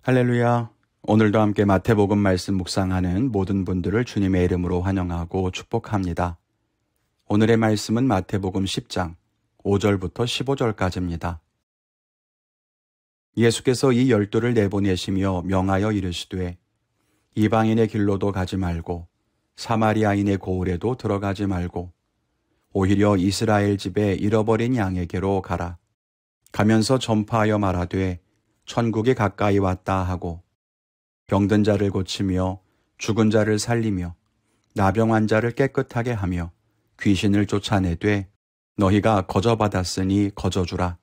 할렐루야. 오늘도 함께 마태복음 말씀 묵상하는 모든 분들을 주님의 이름으로 환영하고 축복합니다. 오늘의 말씀은 마태복음 10장 5절부터 15절까지입니다. 예수께서 이 12를 내보내시며 명하여 이르시되 이방인의 길로도 가지 말고 사마리아인의 고을에도 들어가지 말고 오히려 이스라엘 집에 잃어버린 양에게로 가라. 가면서 전파하여 말하되 천국이 가까이 왔다 하고 병든 자를 고치며 죽은 자를 살리며 나병 환자를 깨끗하게 하며 귀신을 쫓아내되 너희가 거저받았으니 거저주라.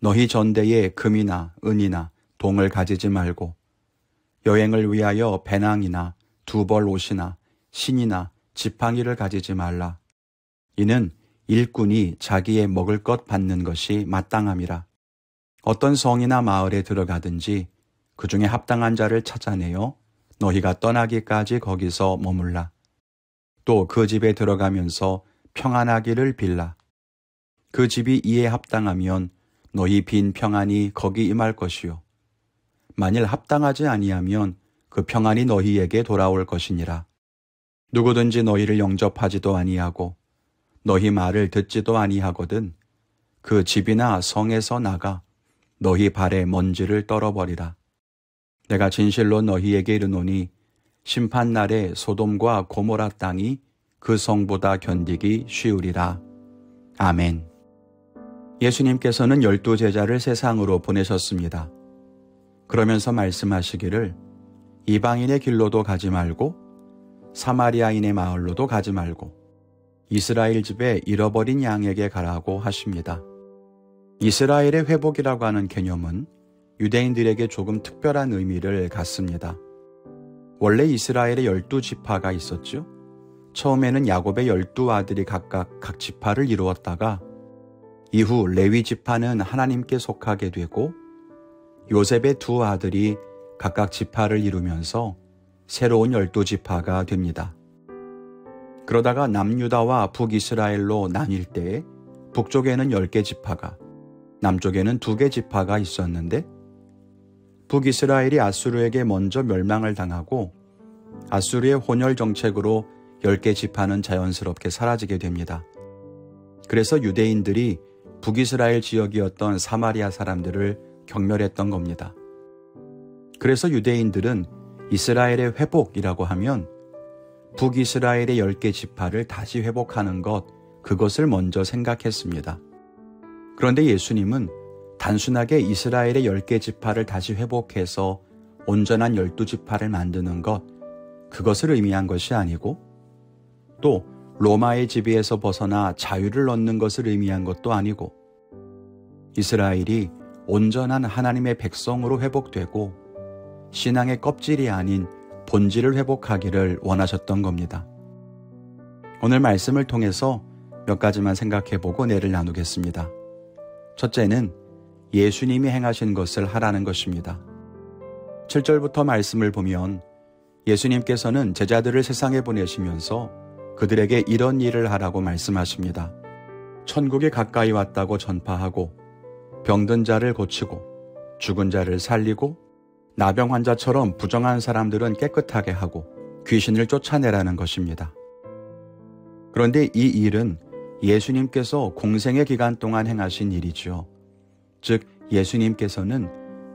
너희 전대에 금이나 은이나 동을 가지지 말고 여행을 위하여 배낭이나 두벌 옷이나 신이나 지팡이를 가지지 말라. 이는 일꾼이 자기의 먹을 것 받는 것이 마땅함이라. 어떤 성이나 마을에 들어가든지 그 중에 합당한 자를 찾아내어 너희가 떠나기까지 거기서 머물라. 또 그 집에 들어가면서 평안하기를 빌라. 그 집이 이에 합당하면 너희 빈 평안이 거기 임할 것이요. 만일 합당하지 아니하면 그 평안이 너희에게 돌아올 것이니라. 누구든지 너희를 영접하지도 아니하고 너희 말을 듣지도 아니하거든 그 집이나 성에서 나가 너희 발에 먼지를 떨어버리라. 내가 진실로 너희에게 이르노니 심판날에 소돔과 고모라 땅이 그 성보다 견디기 쉬우리라. 아멘. 예수님께서는 12제자를 세상으로 보내셨습니다. 그러면서 말씀하시기를 이방인의 길로도 가지 말고 사마리아인의 마을로도 가지 말고 이스라엘 집에 잃어버린 양에게 가라고 하십니다. 이스라엘의 회복이라고 하는 개념은 유대인들에게 조금 특별한 의미를 갖습니다. 원래 이스라엘에 12지파가 있었죠. 처음에는 야곱의 12아들이 각각 각 지파를 이루었다가 이후 레위 지파는 하나님께 속하게 되고 요셉의 두 아들이 각각 지파를 이루면서 새로운 12지파가 됩니다. 그러다가 남유다와 북이스라엘로 나뉠 때 북쪽에는 10개 지파가 남쪽에는 2개 지파가 있었는데 북이스라엘이 아수르에게 먼저 멸망을 당하고 아수르의 혼혈 정책으로 10개 지파는 자연스럽게 사라지게 됩니다. 그래서 유대인들이 북이스라엘 지역이었던 사마리아 사람들을 경멸했던 겁니다. 그래서 유대인들은 이스라엘의 회복이라고 하면 북이스라엘의 10개 지파를 다시 회복하는 것, 그것을 먼저 생각했습니다. 그런데 예수님은 단순하게 이스라엘의 10개 지파를 다시 회복해서 온전한 12지파를 만드는 것, 그것을 의미한 것이 아니고 또 로마의 지배에서 벗어나 자유를 얻는 것을 의미한 것도 아니고 이스라엘이 온전한 하나님의 백성으로 회복되고 신앙의 껍질이 아닌 본질을 회복하기를 원하셨던 겁니다. 오늘 말씀을 통해서 몇 가지만 생각해보고 내를 나누겠습니다. 첫째는 예수님이 행하신 것을 하라는 것입니다. 7절부터 말씀을 보면 예수님께서는 제자들을 세상에 보내시면서 그들에게 이런 일을 하라고 말씀하십니다. 천국이 가까이 왔다고 전파하고 병든 자를 고치고 죽은 자를 살리고 나병 환자처럼 부정한 사람들은 깨끗하게 하고 귀신을 쫓아내라는 것입니다. 그런데 이 일은 예수님께서 공생의 기간 동안 행하신 일이죠. 즉 예수님께서는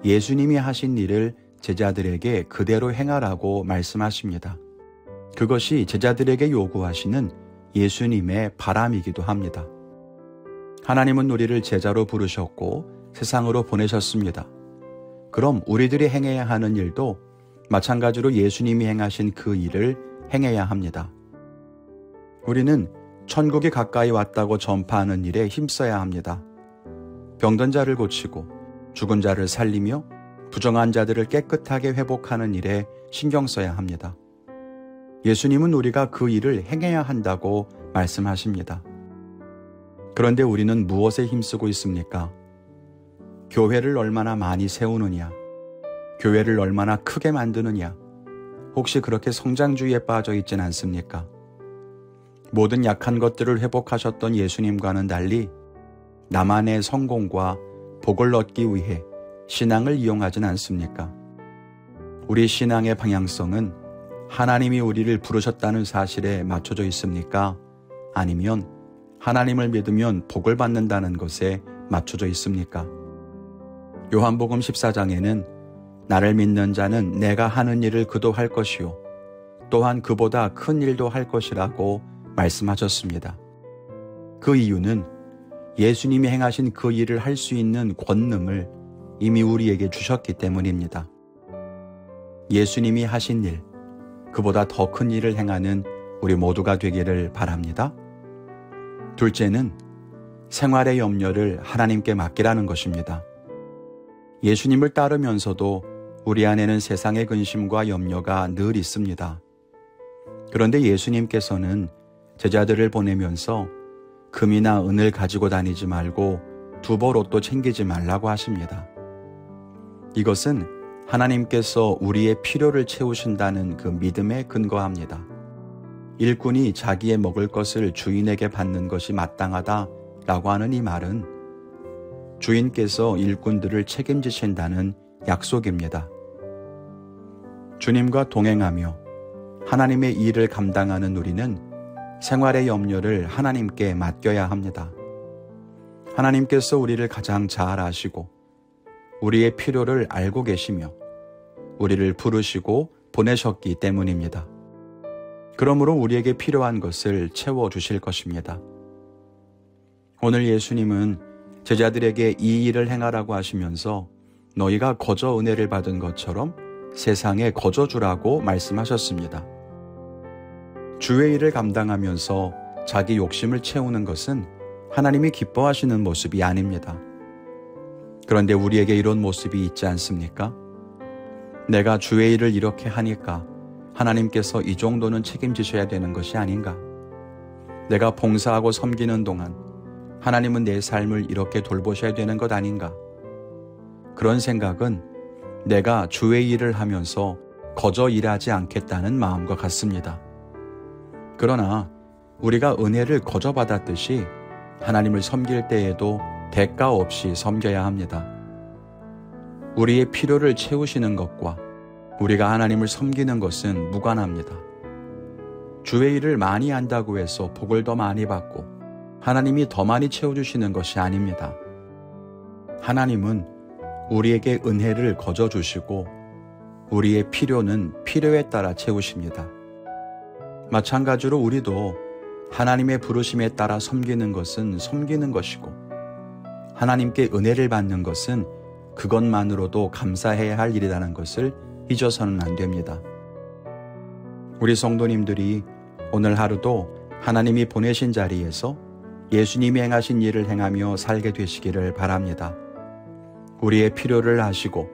예수님이 하신 일을 제자들에게 그대로 행하라고 말씀하십니다. 그것이 제자들에게 요구하시는 예수님의 바람이기도 합니다. 하나님은 우리를 제자로 부르셨고 세상으로 보내셨습니다. 그럼 우리들이 행해야 하는 일도 마찬가지로 예수님이 행하신 그 일을 행해야 합니다. 우리는 천국이 가까이 왔다고 전파하는 일에 힘써야 합니다. 병든 자를 고치고 죽은 자를 살리며 부정한 자들을 깨끗하게 회복하는 일에 신경 써야 합니다. 예수님은 우리가 그 일을 행해야 한다고 말씀하십니다. 그런데 우리는 무엇에 힘쓰고 있습니까? 교회를 얼마나 많이 세우느냐, 교회를 얼마나 크게 만드느냐, 혹시 그렇게 성장주의에 빠져 있진 않습니까? 모든 약한 것들을 회복하셨던 예수님과는 달리 나만의 성공과 복을 얻기 위해 신앙을 이용하진 않습니까? 우리 신앙의 방향성은 하나님이 우리를 부르셨다는 사실에 맞춰져 있습니까? 아니면 하나님을 믿으면 복을 받는다는 것에 맞춰져 있습니까? 요한복음 14장에는 나를 믿는 자는 내가 하는 일을 그도 할 것이요 또한 그보다 큰 일도 할 것이라고 말씀하셨습니다. 그 이유는 예수님이 행하신 그 일을 할 수 있는 권능을 이미 우리에게 주셨기 때문입니다. 예수님이 하신 일, 그보다 더 큰 일을 행하는 우리 모두가 되기를 바랍니다. 둘째는 생활의 염려를 하나님께 맡기라는 것입니다. 예수님을 따르면서도 우리 안에는 세상의 근심과 염려가 늘 있습니다. 그런데 예수님께서는 제자들을 보내면서 금이나 은을 가지고 다니지 말고 두벌 옷도 챙기지 말라고 하십니다. 이것은 하나님께서 우리의 필요를 채우신다는 그 믿음에 근거합니다. 일꾼이 자기의 먹을 것을 주인에게 받는 것이 마땅하다라고 하는 이 말은 주인께서 일꾼들을 책임지신다는 약속입니다. 주님과 동행하며 하나님의 일을 감당하는 우리는 생활의 염려를 하나님께 맡겨야 합니다. 하나님께서 우리를 가장 잘 아시고 우리의 필요를 알고 계시며 우리를 부르시고 보내셨기 때문입니다. 그러므로 우리에게 필요한 것을 채워주실 것입니다. 오늘 예수님은 제자들에게 이 일을 행하라고 하시면서 너희가 거저 은혜를 받은 것처럼 세상에 거저 주라고 말씀하셨습니다. 주의 일을 감당하면서 자기 욕심을 채우는 것은 하나님이 기뻐하시는 모습이 아닙니다. 그런데 우리에게 이런 모습이 있지 않습니까? 내가 주의 일을 이렇게 하니까 하나님께서 이 정도는 책임지셔야 되는 것이 아닌가? 내가 봉사하고 섬기는 동안 하나님은 내 삶을 이렇게 돌보셔야 되는 것 아닌가? 그런 생각은 내가 주의 일을 하면서 거저 일하지 않겠다는 마음과 같습니다. 그러나 우리가 은혜를 거저 받았듯이 하나님을 섬길 때에도 대가 없이 섬겨야 합니다. 우리의 필요를 채우시는 것과 우리가 하나님을 섬기는 것은 무관합니다. 주의 일을 많이 한다고 해서 복을 더 많이 받고 하나님이 더 많이 채워주시는 것이 아닙니다. 하나님은 우리에게 은혜를 거저 주시고 우리의 필요는 필요에 따라 채우십니다. 마찬가지로 우리도 하나님의 부르심에 따라 섬기는 것은 섬기는 것이고 하나님께 은혜를 받는 것은 그것만으로도 감사해야 할 일이라는 것을 잊어서는 안 됩니다. 우리 성도님들이 오늘 하루도 하나님이 보내신 자리에서 예수님이 행하신 일을 행하며 살게 되시기를 바랍니다. 우리의 필요를 아시고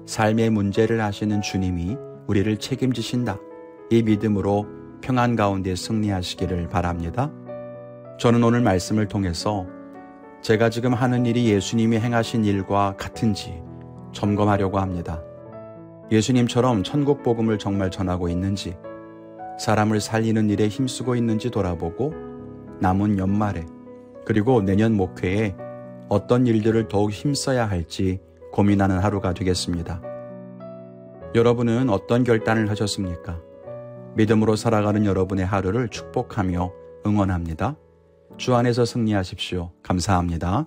삶의 문제를 아시는 주님이 우리를 책임지신다. 이 믿음으로 평안 가운데 승리하시기를 바랍니다. 저는 오늘 말씀을 통해서 제가 지금 하는 일이 예수님이 행하신 일과 같은지 점검하려고 합니다. 예수님처럼 천국 복음을 정말 전하고 있는지, 사람을 살리는 일에 힘쓰고 있는지 돌아보고 남은 연말에 그리고 내년 목회에 어떤 일들을 더욱 힘써야 할지 고민하는 하루가 되겠습니다. 여러분은 어떤 결단을 하셨습니까? 믿음으로 살아가는 여러분의 하루를 축복하며 응원합니다. 주 안에서 승리하십시오. 감사합니다.